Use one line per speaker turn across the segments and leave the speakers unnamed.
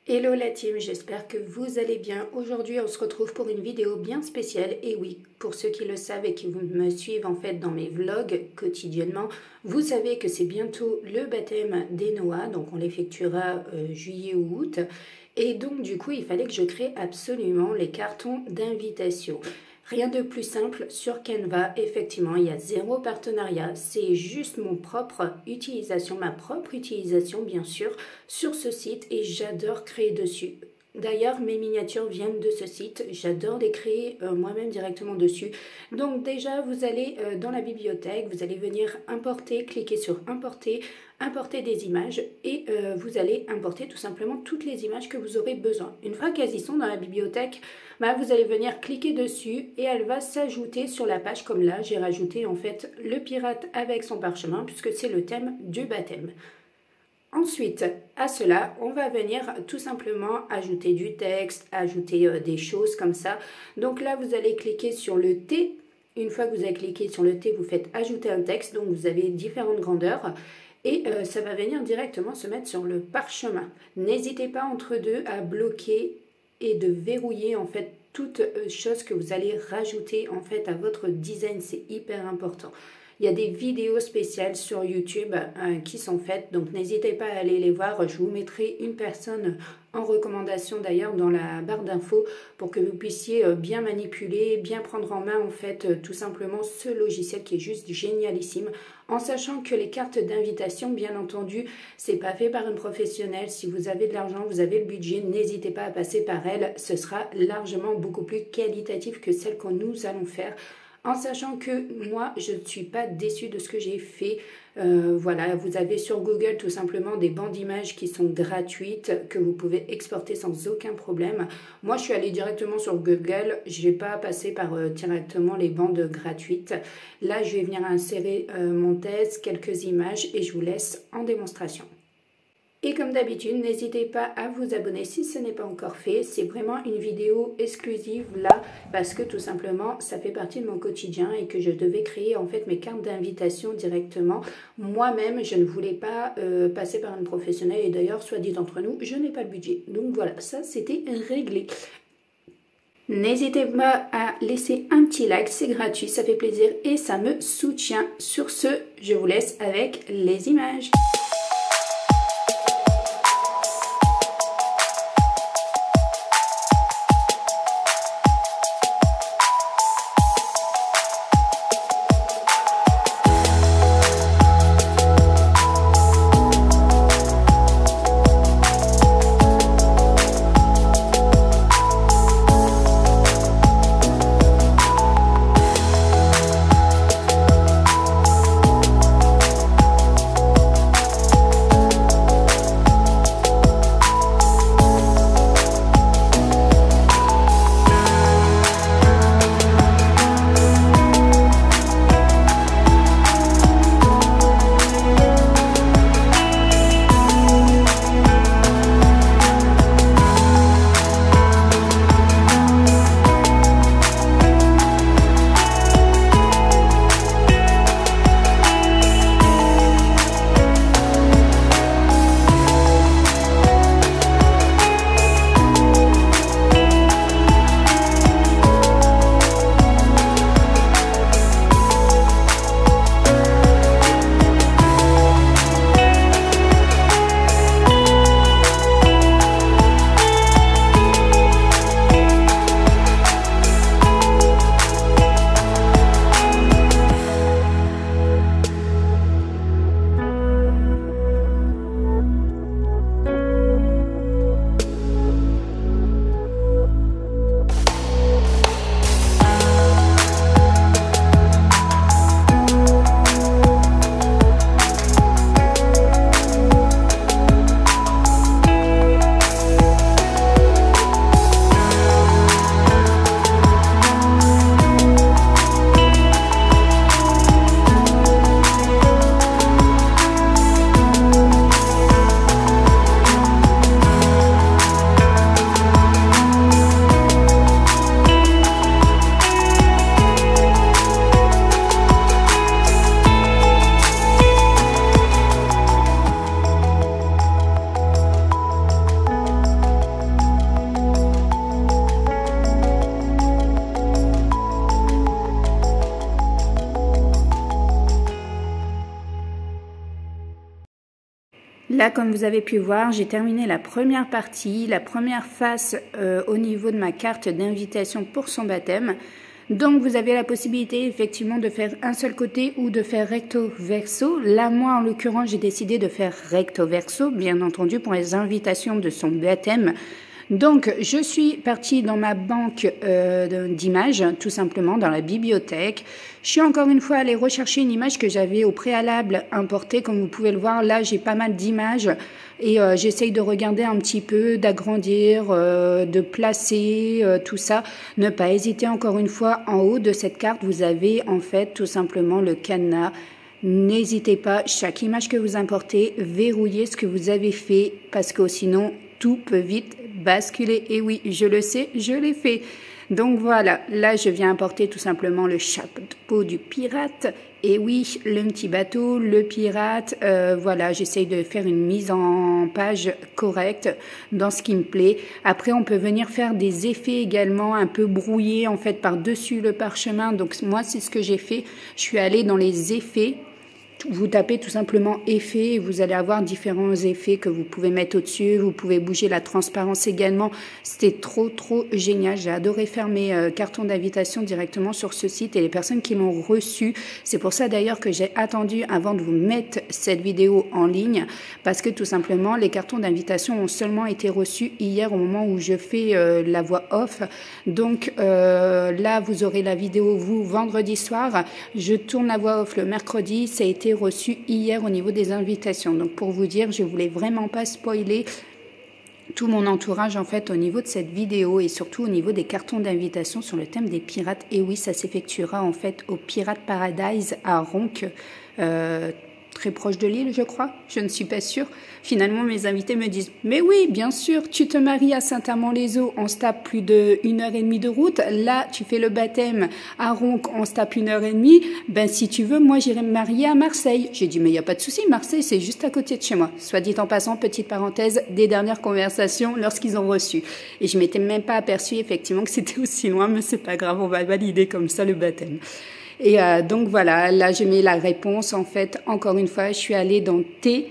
Hello la team, j'espère que vous allez bien. Aujourd'hui, on se retrouve pour une vidéo bien spéciale. Et oui, pour ceux qui le savent et qui me suivent en fait dans mes vlogs quotidiennement, vous savez que c'est bientôt le baptême des Noah, donc on l'effectuera juillet ou août. Et donc du coup, il fallait que je crée absolument les cartons d'invitation. Rien de plus simple sur Canva, effectivement, il y a zéro partenariat, c'est juste ma propre utilisation bien sûr, sur ce site et j'adore créer dessus. D'ailleurs, mes miniatures viennent de ce site, j'adore les créer moi-même directement dessus. Donc déjà, vous allez dans la bibliothèque, vous allez venir importer, cliquer sur importer, importer des images et vous allez importer tout simplement toutes les images que vous aurez besoin. Une fois qu'elles y sont dans la bibliothèque, vous allez venir cliquer dessus et elle va s'ajouter sur la page comme là. J'ai rajouté en fait le pirate avec son parchemin puisque c'est le thème du baptême. Ensuite, à cela, on va venir tout simplement ajouter du texte, ajouter des choses comme ça. Donc là, vous allez cliquer sur le T. Une fois que vous avez cliqué sur le T, vous faites ajouter un texte. Donc vous avez différentes grandeurs. Et ça va venir directement se mettre sur le parchemin. N'hésitez pas entre deux à bloquer et de verrouiller en fait toute chose que vous allez rajouter en fait à votre design. C'est hyper important. Il y a des vidéos spéciales sur YouTube qui sont faites, donc n'hésitez pas à aller les voir. Je vous mettrai une personne en recommandation d'ailleurs dans la barre d'infos pour que vous puissiez bien manipuler, bien prendre en main en fait tout simplement ce logiciel qui est juste génialissime. En sachant que les cartes d'invitation, bien entendu, c'est pas fait par une professionnelle. Si vous avez de l'argent, vous avez le budget, n'hésitez pas à passer par elle. Ce sera largement beaucoup plus qualitatif que celle que nous allons faire. En sachant que moi, je ne suis pas déçue de ce que j'ai fait. Voilà, vous avez sur Google tout simplement des bandes d'images qui sont gratuites, que vous pouvez exporter sans aucun problème. Moi, je suis allée directement sur Google, je n'ai pas passé par directement les bandes gratuites. Là, je vais venir insérer mon test, quelques images et je vous laisse en démonstration. Et comme d'habitude, n'hésitez pas à vous abonner si ce n'est pas encore fait. C'est vraiment une vidéo exclusive là parce que tout simplement, ça fait partie de mon quotidien et que je devais créer en fait mes cartes d'invitation directement. Moi-même, je ne voulais pas passer par une professionnelle et d'ailleurs, soit dit entre nous, je n'ai pas le budget. Donc voilà, ça c'était réglé. N'hésitez pas à laisser un petit like, c'est gratuit, ça fait plaisir et ça me soutient. Sur ce, je vous laisse avec les images. là, comme vous avez pu voir, j'ai terminé la première partie, la première face au niveau de ma carte d'invitation pour son baptême. Donc, vous avez la possibilité effectivement de faire un seul côté ou de faire recto verso. Là, moi, en l'occurrence, j'ai décidé de faire recto verso, bien entendu, pour les invitations de son baptême. Donc, je suis partie dans ma banque d'images, tout simplement, dans la bibliothèque. Je suis encore une fois allée rechercher une image que j'avais au préalable importée. Comme vous pouvez le voir, là, j'ai pas mal d'images et j'essaye de regarder un petit peu, d'agrandir, de placer, tout ça. Ne pas hésiter, encore une fois, en haut de cette carte, vous avez en fait tout simplement le cadenas. N'hésitez pas, chaque image que vous importez, verrouillez ce que vous avez fait parce que sinon, tout peut vite basculer. Et oui, je le sais, je l'ai fait. Donc voilà, là je viens importer tout simplement le chapeau du pirate. Et oui, le petit bateau, le pirate, voilà, j'essaye de faire une mise en page correcte dans ce qui me plaît. Après, on peut venir faire des effets également un peu brouillés en fait par-dessus le parchemin. Donc moi, c'est ce que j'ai fait. Je suis allée dans les effets. Vous tapez tout simplement effet et vous allez avoir différents effets que vous pouvez mettre au-dessus. Vous pouvez bouger la transparence également. C'était trop génial. J'ai adoré faire mes cartons d'invitation directement sur ce site et les personnes qui l'ont reçu. C'est pour ça d'ailleurs que j'ai attendu avant de vous mettre cette vidéo en ligne parce que tout simplement les cartons d'invitation ont seulement été reçus hier au moment où je fais la voix off. Donc là vous aurez la vidéo vous vendredi soir. Je tourne la voix off le mercredi. Ça a été reçu hier au niveau des invitations. Donc pour vous dire, je voulais vraiment pas spoiler tout mon entourage en fait au niveau de cette vidéo et surtout au niveau des cartons d'invitation sur le thème des pirates. Et oui, ça s'effectuera en fait au Pirate Paradise à Ronc, très proche de Lille, je crois. Je ne suis pas sûre. Finalement, mes invités me disent « Mais oui, bien sûr, tu te maries à Saint-Amand-les-Eaux, on se tape plus d'1h30 de route. Là, tu fais le baptême à Ronc, on se tape 1h30. Ben, si tu veux, moi, j'irai me marier à Marseille. » J'ai dit « Mais il n'y a pas de souci, Marseille, c'est juste à côté de chez moi. » Soit dit en passant, petite parenthèse, des dernières conversations lorsqu'ils ont reçu. Et je m'étais même pas aperçue, effectivement, que c'était aussi loin, mais c'est pas grave, on va valider comme ça le baptême. Et donc voilà, là j'ai mis la réponse. En fait, encore une fois, je suis allée dans T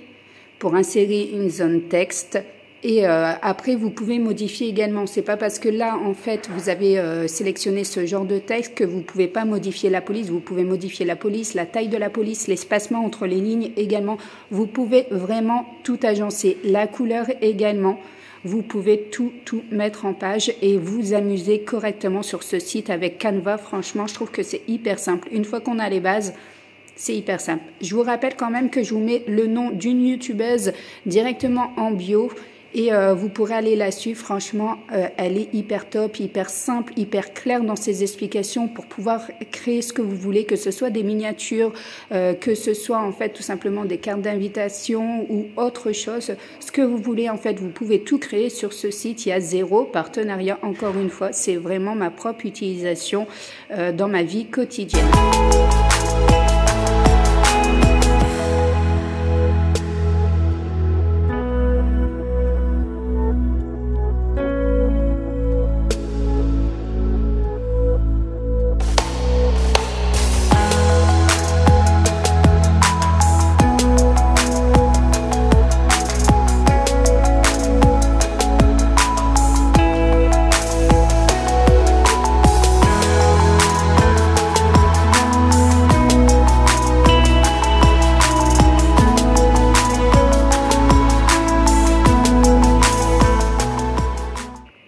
pour insérer une zone texte. Et après, vous pouvez modifier également. C'est pas parce que là, en fait, vous avez sélectionné ce genre de texte que vous pouvez pas modifier la police. Vous pouvez modifier la police, la taille de la police, l'espacement entre les lignes également. Vous pouvez vraiment tout agencer. La couleur également. Vous pouvez tout mettre en page et vous amuser correctement sur ce site avec Canva. Franchement, je trouve que c'est hyper simple. Une fois qu'on a les bases, c'est hyper simple. Je vous rappelle quand même que je vous mets le nom d'une youtubeuse directement en bio. Et vous pourrez aller la suivre. Franchement, elle est hyper top, hyper simple, hyper claire dans ses explications pour pouvoir créer ce que vous voulez, que ce soit des miniatures, que ce soit en fait tout simplement des cartes d'invitation ou autre chose. Ce que vous voulez en fait, vous pouvez tout créer sur ce site. Il y a 0 partenariat, encore une fois. C'est vraiment ma propre utilisation dans ma vie quotidienne.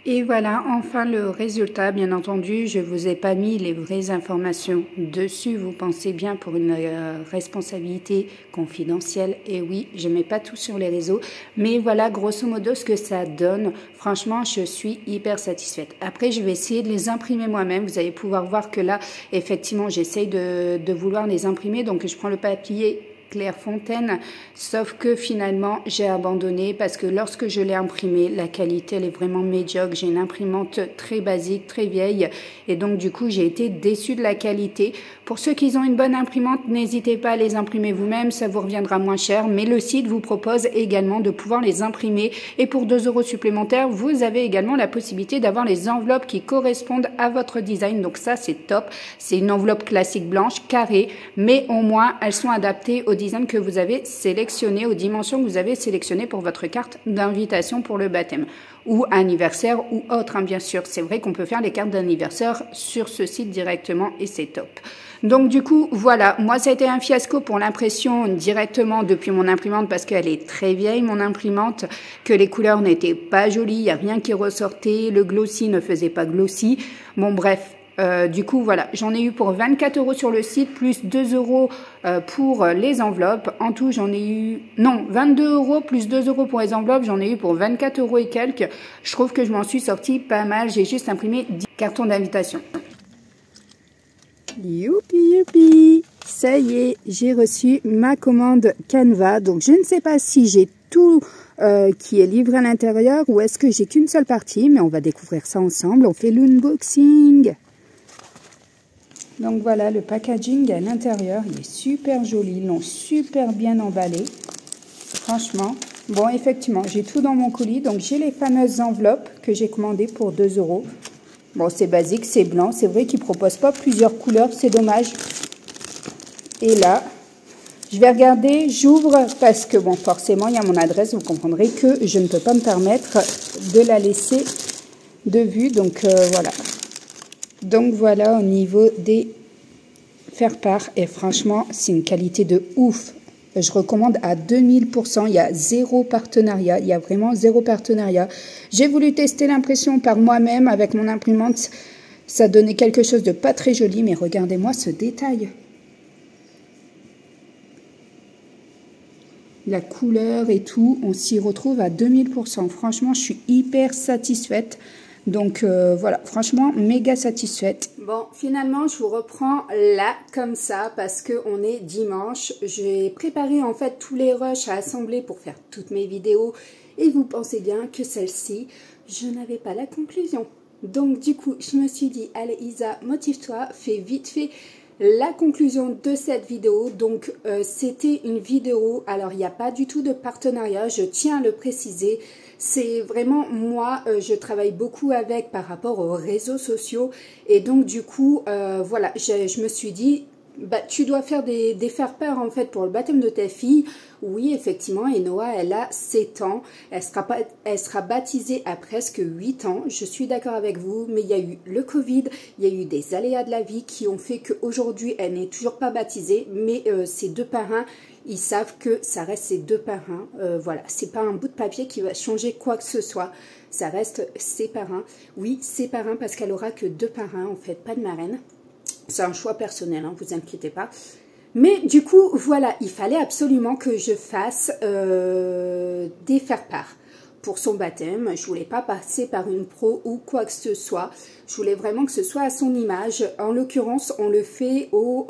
Et voilà, enfin le résultat, bien entendu, je ne vous ai pas mis les vraies informations dessus, vous pensez bien pour une responsabilité confidentielle, et oui, je ne mets pas tout sur les réseaux, mais voilà grosso modo ce que ça donne. Franchement, je suis hyper satisfaite. Après, je vais essayer de les imprimer moi-même, vous allez pouvoir voir que là, effectivement, j'essaye de vouloir les imprimer, donc je prends le papier Clairefontaine, sauf que finalement j'ai abandonné parce que lorsque je l'ai imprimé, la qualité elle est vraiment médiocre. J'ai une imprimante très basique, très vieille et donc du coup j'ai été déçue de la qualité. Pour ceux qui ont une bonne imprimante, n'hésitez pas à les imprimer vous-même, ça vous reviendra moins cher, mais le site vous propose également de pouvoir les imprimer et pour 2 € supplémentaires, vous avez également la possibilité d'avoir les enveloppes qui correspondent à votre design, donc ça c'est top. C'est une enveloppe classique blanche, carrée, mais au moins elles sont adaptées au design que vous avez sélectionné, aux dimensions que vous avez sélectionnées pour votre carte d'invitation pour le baptême ou anniversaire ou autre, hein, bien sûr. C'est vrai qu'on peut faire les cartes d'anniversaire sur ce site directement et c'est top. Donc du coup, voilà, moi ça a été un fiasco pour l'impression directement depuis mon imprimante parce qu'elle est très vieille, mon imprimante, que les couleurs n'étaient pas jolies, il n'y a rien qui ressortait, le glossy ne faisait pas glossy. Bon bref, du coup voilà, j'en ai eu pour 24 € sur le site, plus 2 € pour les enveloppes. En tout, j'en ai eu, non, 22 € plus 2 € pour les enveloppes, j'en ai eu pour 24 € et quelques. Je trouve que je m'en suis sortie pas mal, j'ai juste imprimé 10 cartons d'invitation. Youpi youpi, ça y est, j'ai reçu ma commande Canva. Donc je ne sais pas si j'ai tout qui est livré à l'intérieur ou est-ce que j'ai qu'une seule partie, mais on va découvrir ça ensemble. On fait l'unboxing. Donc voilà le packaging à l'intérieur, il est super joli, ils l'ont super bien emballé. Franchement, bon effectivement, j'ai tout dans mon colis. Donc j'ai les fameuses enveloppes que j'ai commandées pour 2 €. Bon, c'est basique, c'est blanc. C'est vrai qu'ils ne proposent pas plusieurs couleurs, c'est dommage. Et là, je vais regarder, j'ouvre parce que, bon, forcément, il y a mon adresse. Vous comprendrez que je ne peux pas me permettre de la laisser de vue. Donc, voilà. Donc, voilà au niveau des faire-part. Et franchement, c'est une qualité de ouf. Je recommande à 2000%. Il y a zéro partenariat. Il y a vraiment zéro partenariat. J'ai voulu tester l'impression par moi-même avec mon imprimante. Ça donnait quelque chose de pas très joli. Mais regardez-moi ce détail. La couleur et tout, on s'y retrouve à 2000%. Franchement, je suis hyper satisfaite. Donc voilà, franchement, méga satisfaite. Bon, finalement, je vous reprends là, comme ça, parce qu'on est dimanche. J'ai préparé en fait tous les rushs à assembler pour faire toutes mes vidéos. Et vous pensez bien que celle-ci, je n'avais pas la conclusion. Donc du coup, je me suis dit, allez Isa, motive-toi, fais vite fait la conclusion de cette vidéo. Donc c'était une vidéo, alors il n'y a pas du tout de partenariat, je tiens à le préciser. C'est vraiment moi, je travaille beaucoup avec par rapport aux réseaux sociaux et donc du coup, voilà, je me suis dit, bah, tu dois faire des faire-part en fait pour le baptême de ta fille. Oui, effectivement, et Noah, elle a 7 ans. Elle sera baptisée à presque 8 ans. Je suis d'accord avec vous, mais il y a eu le Covid, il y a eu des aléas de la vie qui ont fait qu'aujourd'hui, elle n'est toujours pas baptisée. Mais ses deux parrains, ils savent que ça reste ses deux parrains. Voilà, c'est pas un bout de papier qui va changer quoi que ce soit. Ça reste ses parrains. Oui, ses parrains parce qu'elle aura que 2 parrains, en fait, pas de marraine. C'est un choix personnel, hein, vous inquiétez pas. Mais du coup, voilà, il fallait absolument que je fasse des faire-part pour son baptême. Je voulais pas passer par une pro ou quoi que ce soit. Je voulais vraiment que ce soit à son image. En l'occurrence, on le fait au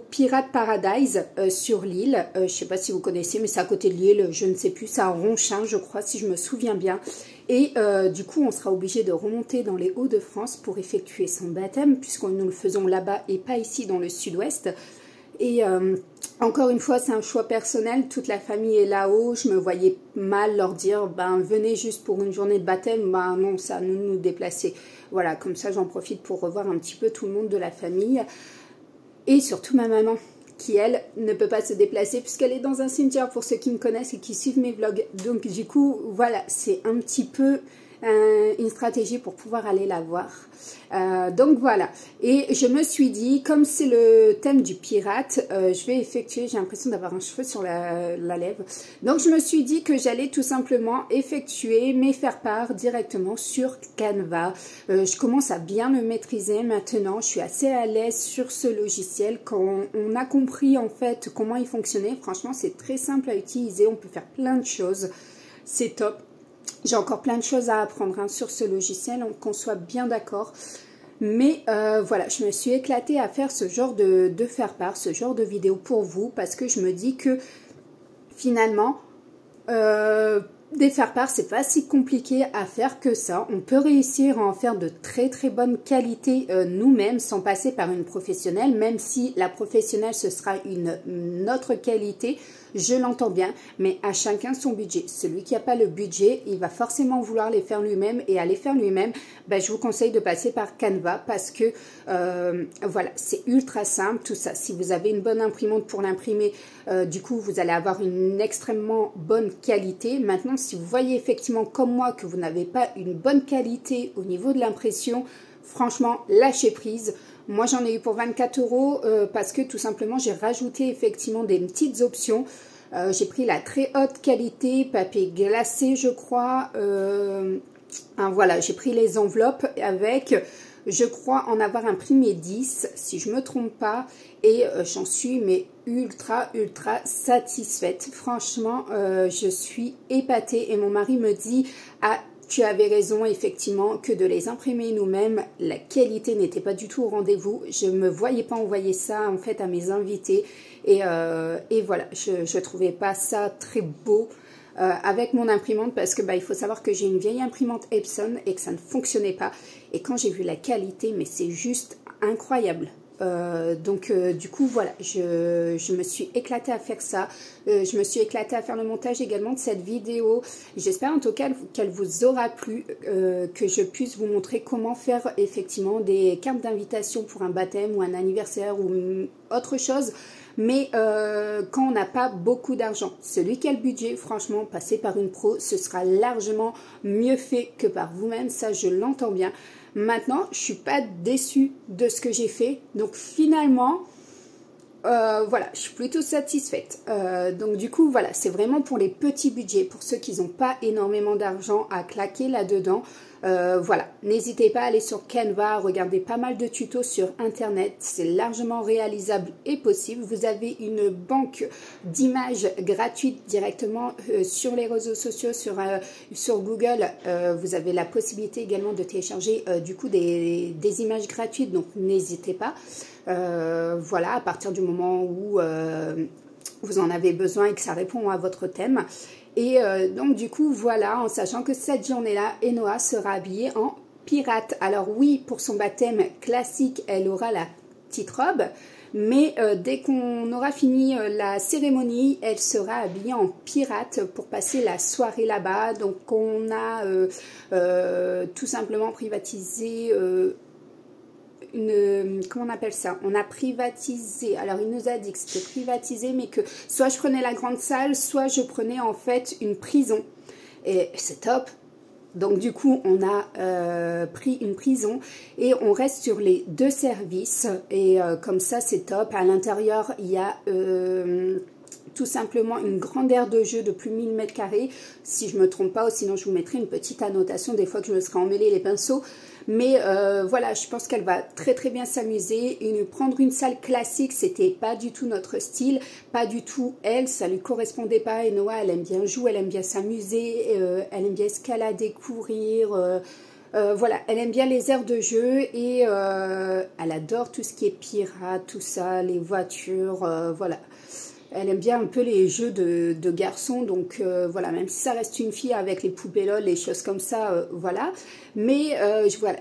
Pirate Paradise sur l'île. Je ne sais pas si vous connaissez, mais c'est à côté de l'île. Je ne sais plus, c'est à Ronchin, je crois, si je me souviens bien. Et du coup, on sera obligé de remonter dans les Hauts-de-France pour effectuer son baptême, puisque nous le faisons là-bas et pas ici dans le sud-ouest. Et encore une fois, c'est un choix personnel. Toute la famille est là-haut. Je me voyais mal leur dire, ben venez juste pour une journée de baptême. Ben non, ça nous déplacer. Voilà, comme ça, j'en profite pour revoir un petit peu tout le monde de la famille. Et surtout ma maman, qui elle ne peut pas se déplacer puisqu'elle est dans un cimetière pour ceux qui me connaissent et qui suivent mes vlogs. Donc du coup, voilà, c'est un petit peu une stratégie pour pouvoir aller la voir. Donc voilà, et je me suis dit, comme c'est le thème du pirate, je vais effectuer, j'ai l'impression d'avoir un cheveu sur la lèvre, donc je me suis dit que j'allais tout simplement effectuer mes faire-part directement sur Canva. Je commence à bien le maîtriser maintenant, je suis assez à l'aise sur ce logiciel. Quand on a compris en fait comment il fonctionnait, franchement c'est très simple à utiliser, on peut faire plein de choses, c'est top. J'ai encore plein de choses à apprendre hein, sur ce logiciel, qu'on soit bien d'accord. Mais voilà, je me suis éclatée à faire ce genre de faire-part, ce genre de vidéo pour vous. Parce que je me dis que finalement, des faire-part, c'est pas si compliqué à faire que ça. On peut réussir à en faire de très très bonne qualité nous-mêmes sans passer par une professionnelle. Même si la professionnelle, ce sera une autre qualité. je l'entends bien, mais à chacun son budget. Celui qui n'a pas le budget, il va forcément vouloir les faire lui-même, et à les faire lui-même, ben, je vous conseille de passer par Canva parce que voilà, c'est ultra simple tout ça. Si vous avez une bonne imprimante pour l'imprimer, du coup vous allez avoir une extrêmement bonne qualité. Maintenant, si vous voyez effectivement comme moi que vous n'avez pas une bonne qualité au niveau de l'impression, franchement, lâchez prise. Moi, j'en ai eu pour 24 € parce que tout simplement, j'ai rajouté effectivement des petites options. J'ai pris la très haute qualité, papier glacé, je crois. Voilà, j'ai pris les enveloppes avec, je crois en avoir imprimé 10, si je ne me trompe pas. Et j'en suis mais ultra satisfaite. Franchement, je suis épatée. Et mon mari me dit... Ah, tu avais raison, effectivement, que de les imprimer nous-mêmes, la qualité n'était pas du tout au rendez-vous. Je ne me voyais pas envoyer ça, en fait, à mes invités. Et voilà, je ne trouvais pas ça très beau avec mon imprimante parce que il faut savoir que j'ai une vieille imprimante Epson et que ça ne fonctionnait pas. Et quand j'ai vu la qualité, mais c'est juste incroyable. Du coup voilà, je me suis éclatée à faire ça. Je me suis éclatée à faire le montage également de cette vidéo. J'espère en tout cas qu'elle vous aura plu, que je puisse vous montrer comment faire effectivement des cartes d'invitation pour un baptême ou un anniversaire ou autre chose. Mais quand on n'a pas beaucoup d'argent, celui qui a le budget, franchement, passer par une pro, ce sera largement mieux fait que par vous-même. Ça, je l'entends bien. Maintenant, je ne suis pas déçue de ce que j'ai fait. Donc finalement, voilà, je suis plutôt satisfaite. Donc du coup, voilà, c'est vraiment pour les petits budgets, pour ceux qui n'ont pas énormément d'argent à claquer là-dedans. Voilà, n'hésitez pas à aller sur Canva, regarder pas mal de tutos sur internet, c'est largement réalisable et possible. Vous avez une banque d'images gratuite directement sur les réseaux sociaux, sur Google. Vous avez la possibilité également de télécharger du coup des images gratuites, donc n'hésitez pas. Voilà, à partir du moment où vous en avez besoin et que ça répond à votre thème. Et donc du coup voilà, en sachant que cette journée-là, Enoa sera habillée en pirate. Alors oui, pour son baptême classique, elle aura la petite robe, mais dès qu'on aura fini la cérémonie, elle sera habillée en pirate pour passer la soirée là-bas. Donc on a tout simplement privatisé... comment on appelle ça, on a privatisé, alors il nous a dit que c'était privatisé, mais que soit je prenais la grande salle, soit je prenais en fait une prison, et c'est top. Donc du coup on a pris une prison et on reste sur les deux services, et comme ça c'est top. À l'intérieur il y a tout simplement une grande aire de jeu de plus de 1000 m², si je ne me trompe pas, ou sinon je vous mettrai une petite annotation des fois que je me serai emmêlé les pinceaux. Mais voilà, je pense qu'elle va très bien s'amuser. Prendre une salle classique, c'était pas du tout notre style, pas du tout elle, ça lui correspondait pas. Et Noah, elle aime bien jouer, elle aime bien s'amuser, elle aime bien escalader, courir. Voilà, elle aime bien les aires de jeu et elle adore tout ce qui est pirate, tout ça, les voitures, voilà. Elle aime bien un peu les jeux de garçons, donc voilà, même si ça reste une fille avec les poupées LOL, les choses comme ça, voilà. Mais voilà,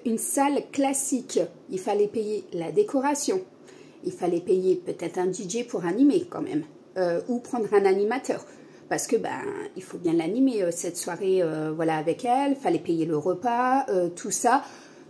une salle classique, il fallait payer la décoration, il fallait payer peut-être un DJ pour animer quand même, ou prendre un animateur. Parce que il faut bien l'animer cette soirée, voilà, avec elle, il fallait payer le repas, tout ça.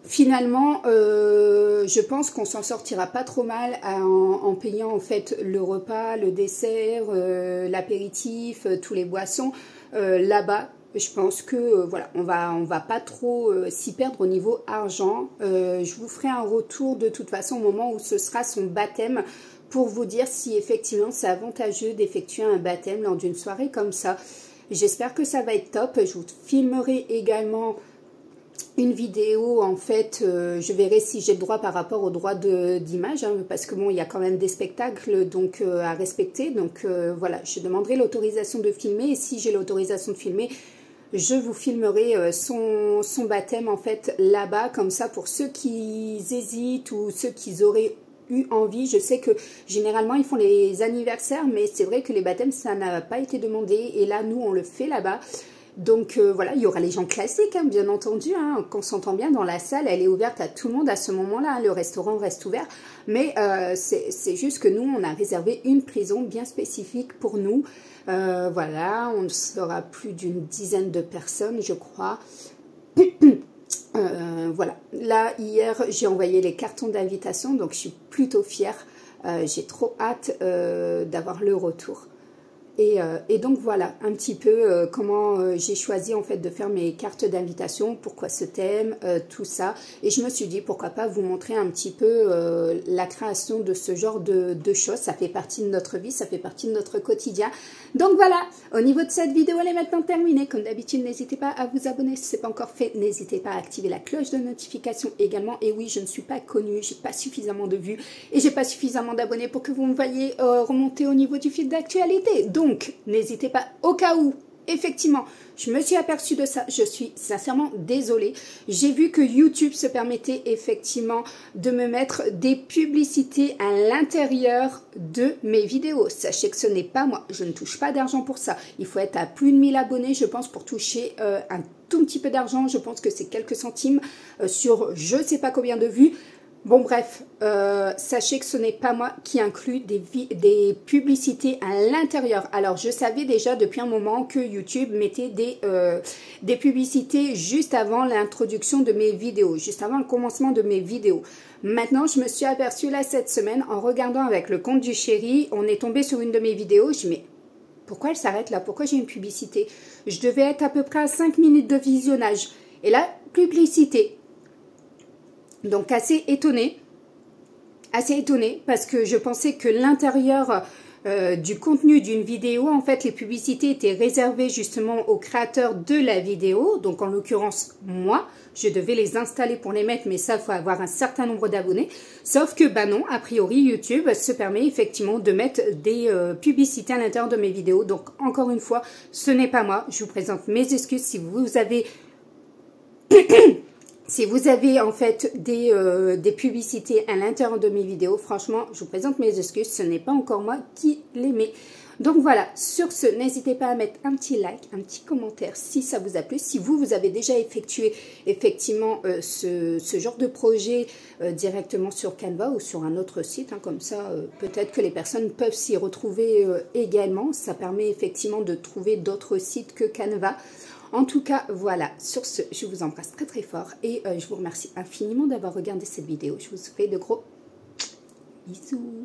Finalement, je pense qu'on s'en sortira pas trop mal en payant en fait le repas, le dessert, l'apéritif, tous les boissons là-bas. Je pense que voilà, on va pas trop s'y perdre au niveau argent. Je vous ferai un retour de toute façon au moment où ce sera son baptême pour vous dire si effectivement c'est avantageux d'effectuer un baptême lors d'une soirée comme ça. J'espère que ça va être top. Je vous filmerai également une vidéo, en fait, je verrai si j'ai le droit par rapport au droit d'image, hein, parce que bon, il y a quand même des spectacles donc à respecter, donc voilà, je demanderai l'autorisation de filmer, et si j'ai l'autorisation de filmer, je vous filmerai son baptême en fait là-bas, comme ça pour ceux qui hésitent ou ceux qui auraient eu envie. Je sais que généralement ils font les anniversaires, mais c'est vrai que les baptêmes ça n'a pas été demandé, et là nous on le fait là-bas. Donc voilà, il y aura les gens classiques, hein, bien entendu, hein, qu'on s'entend bien dans la salle, elle est ouverte à tout le monde à ce moment-là, hein, le restaurant reste ouvert, mais c'est juste que nous, on a réservé une prison bien spécifique pour nous. Voilà, on sera plus d'une dizaine de personnes, je crois. Voilà, là, hier, j'ai envoyé les cartons d'invitation, donc je suis plutôt fière. J'ai trop hâte d'avoir le retour. Et donc voilà un petit peu comment j'ai choisi en fait de faire mes cartes d'invitation, pourquoi ce thème, tout ça. Et je me suis dit pourquoi pas vous montrer un petit peu la création de ce genre de choses. Ça fait partie de notre vie, ça fait partie de notre quotidien. Donc voilà, au niveau de cette vidéo, elle est maintenant terminée. Comme d'habitude, n'hésitez pas à vous abonner si ce n'est pas encore fait. N'hésitez pas à activer la cloche de notification également. Et oui, je ne suis pas connue, j'ai pas suffisamment de vues et j'ai pas suffisamment d'abonnés pour que vous me voyiez remonter au niveau du fil d'actualité. Donc, n'hésitez pas au cas où, effectivement, je me suis aperçue de ça, je suis sincèrement désolée. J'ai vu que YouTube se permettait effectivement de me mettre des publicités à l'intérieur de mes vidéos. Sachez que ce n'est pas moi, je ne touche pas d'argent pour ça. Il faut être à plus de 1000 abonnés, je pense, pour toucher un tout petit peu d'argent. Je pense que c'est quelques centimes sur je ne sais pas combien de vues. Bon bref, sachez que ce n'est pas moi qui inclus des publicités à l'intérieur. Alors je savais déjà depuis un moment que YouTube mettait des publicités juste avant l'introduction de mes vidéos, juste avant le commencement de mes vidéos. Maintenant, je me suis aperçue là cette semaine en regardant avec le compte du chéri, on est tombé sur une de mes vidéos, je me dis mais pourquoi elle s'arrête là? Pourquoi j'ai une publicité? Je devais être à peu près à 5 minutes de visionnage. Et là, publicité. Donc assez étonnée parce que je pensais que l'intérieur du contenu d'une vidéo, en fait les publicités étaient réservées justement aux créateurs de la vidéo, donc en l'occurrence moi, je devais les installer pour les mettre, mais ça il faut avoir un certain nombre d'abonnés, sauf que bah non, a priori YouTube se permet effectivement de mettre des publicités à l'intérieur de mes vidéos, donc encore une fois, ce n'est pas moi, je vous présente mes excuses si vous avez... Si vous avez en fait des publicités à l'intérieur de mes vidéos, franchement, je vous présente mes excuses, ce n'est pas encore moi qui les mets. Donc voilà, sur ce, n'hésitez pas à mettre un petit like, un petit commentaire si ça vous a plu. Si vous avez déjà effectué effectivement ce genre de projet directement sur Canva ou sur un autre site, hein, comme ça, peut-être que les personnes peuvent s'y retrouver également. Ça permet effectivement de trouver d'autres sites que Canva. En tout cas, voilà, sur ce, je vous embrasse très très fort et je vous remercie infiniment d'avoir regardé cette vidéo. Je vous fais de gros bisous.